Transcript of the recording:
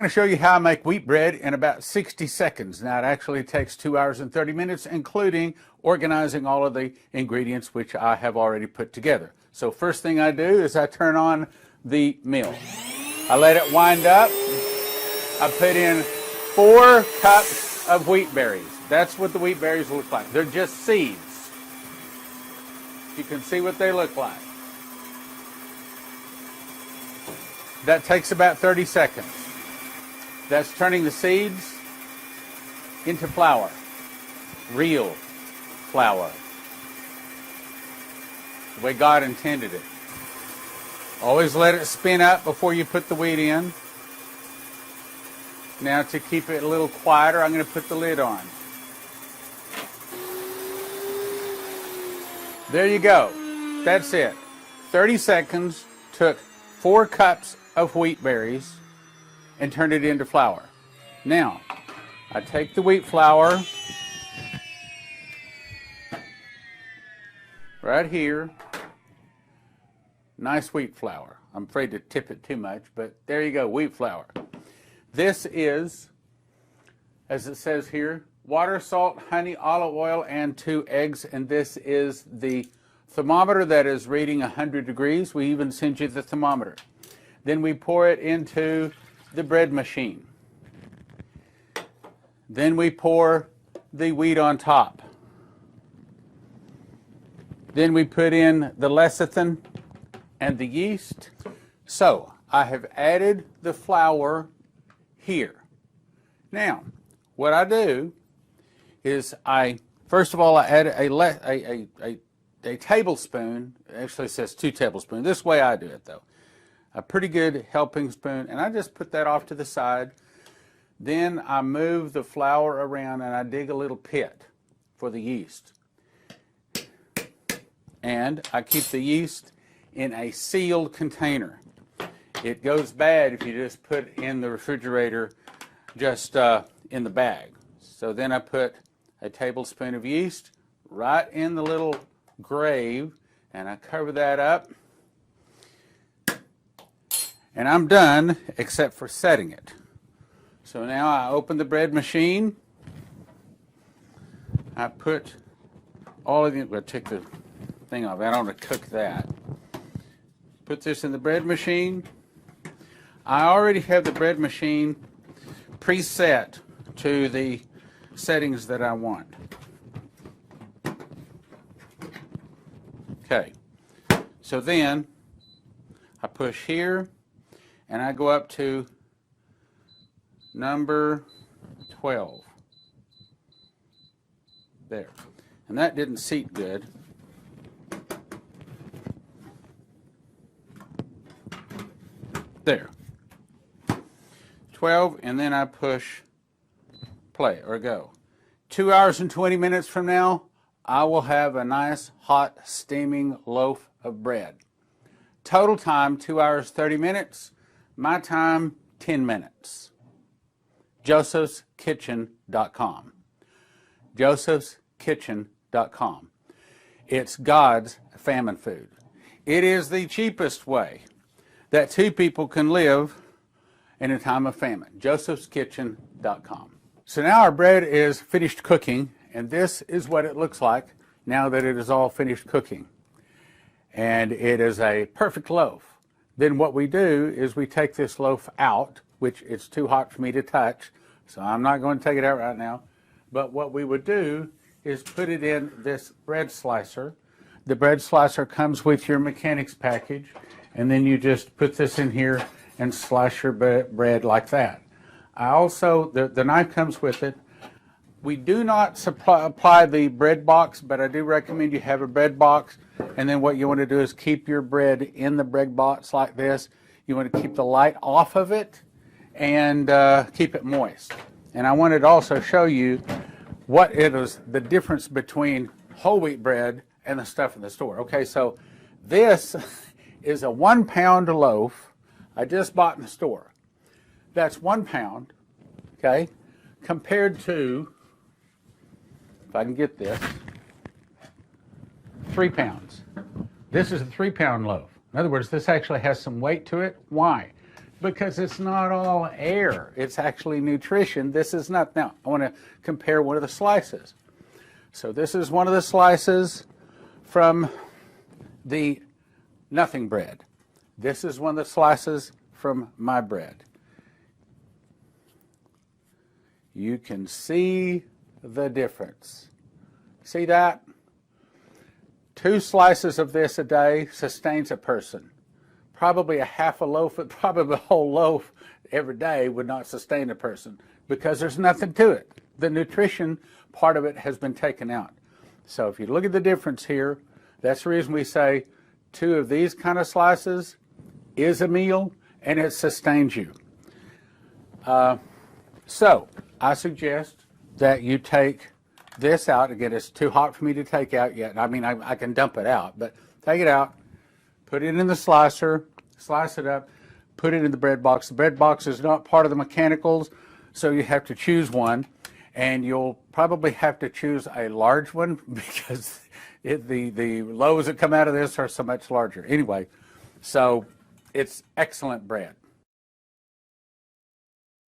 going to show you how I make wheat bread in about 60 seconds. Now, it actually takes 2 hours and 30 minutes, including organizing all of the ingredients, which I have already put together. So first thing I do is I turn on the mill. I let it wind up. I put in 4 cups of wheat berries. That's what the wheat berries look like. They're just seeds. You can see what they look like. That takes about 30 seconds. That's turning the seeds into flour, real flour, the way God intended it. Always let it spin up before you put the wheat in. Now, to keep it a little quieter, I'm going to put the lid on. There you go. That's it. 30 seconds, took 4 cups of wheat berries and turned it into flour. Now, I take the wheat flour right here. Nice wheat flour. I'm afraid to tip it too much, but there you go, wheat flour. This is, as it says here, water, salt, honey, olive oil, and 2 eggs. And this is the thermometer that is reading 100 degrees. We even send you the thermometer. Then we pour it into the bread machine. Then we pour the wheat on top. Then we put in the lecithin and the yeast. So I have added the flour here. Now, what I do is first of all, I add a tablespoon. Actually, it says 2 tablespoons. This way I do it, though. A pretty good helping spoon, and I just put that off to the side. Then I move the flour around and I dig a little pit for the yeast. And I keep the yeast in a sealed container. It goes bad if you just put it in the refrigerator just in the bag. So then I put a tablespoon of yeast right in the little grave and I cover that up. And I'm done except for setting it. So now I open the bread machine. I put all of the, I'll take the thing off. I don't want to cook that. Put this in the bread machine. I already have the bread machine preset to the settings that I want. Okay. So then I push here. And I go up to number 12. There. And that didn't seat good. There. 12, and then I push play or go. 2 hours and 20 minutes from now, I will have a nice, hot, steaming loaf of bread. Total time, 2 hours, 30 minutes. My time, 10 minutes. josephskitchen.com. josephskitchen.com. It's God's famine food. It is the cheapest way that 2 people can live in a time of famine. josephskitchen.com. So now our bread is finished cooking, and this is what it looks like now that it is all finished cooking. And it is a perfect loaf. Then what we do is we take this loaf out, which it's too hot for me to touch, so I'm not going to take it out right now. But what we would do is put it in this bread slicer. The bread slicer comes with your mechanics package, and then you just put this in here and slice your bread like that. I also, the knife comes with it. We do not apply the bread box, but I do recommend you have a bread box. And then what you want to do is keep your bread in the bread box like this. You want to keep the light off of it and keep it moist. And I wanted to also show you what it is, the difference between whole wheat bread and the stuff in the store. Okay, so this is a 1 pound loaf I just bought in the store. That's 1 pound, okay, compared to, if I can get this, 3 pounds. This is a 3 pound loaf. In other words, this actually has some weight to it. Why? because it's not all air. It's actually nutrition. This is not. Now, I want to compare one of the slices. So this is one of the slices from the nothing bread. This is one of the slices from my bread. You can see the difference. See that? 2 slices of this a day sustains a person. Probably a half a loaf, probably a whole loaf every day would not sustain a person because there's nothing to it. The nutrition part of it has been taken out. So if you look at the difference here, that's the reason we say 2 of these kind of slices is a meal and it sustains you. So I suggest that you take this out. Again, it's too hot for me to take out yet. I mean, I can dump it out, but take it out, put it in the slicer, slice it up, put it in the bread box. The bread box is not part of the mechanicals, so you have to choose one, and you'll probably have to choose a large one because the loaves that come out of this are so much larger. Anyway, so it's excellent bread.